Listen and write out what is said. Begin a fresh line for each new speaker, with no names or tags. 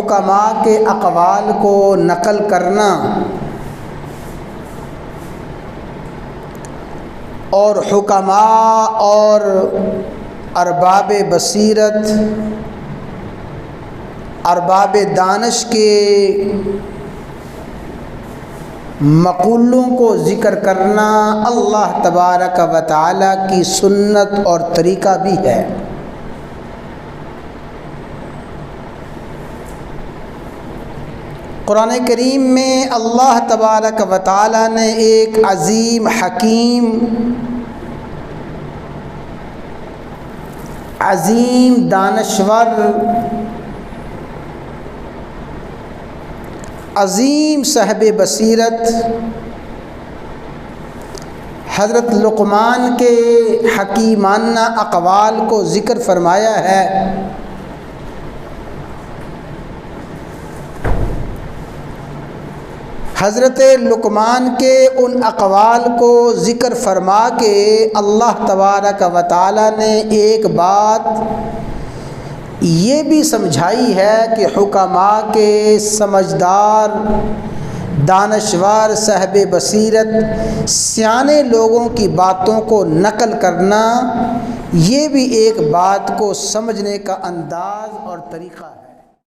حکماء کے اقوال کو نقل کرنا اور حکماء اور ارباب بصیرت، ارباب دانش کے مقولوں کو ذکر کرنا اللہ تبارک و تعالی کی سنت اور طریقہ بھی ہے۔ قرآن کریم میں اللہ تبارک و تعالی نے ایک عظیم حکیم، عظیم دانشور، عظیم صاحب بصیرت حضرت لقمان کے حکیمانہ اقوال کو ذکر فرمایا ہے۔ حضرت لقمان کے ان اقوال کو ذکر فرما کے اللہ تبارک و تعالی نے ایک بات یہ بھی سمجھائی ہے کہ حکماء کے سمجھدار، دانشور، صاحب بصیرت، سیانے لوگوں کی باتوں کو نقل کرنا یہ بھی ایک بات کو سمجھنے کا انداز اور طریقہ ہے۔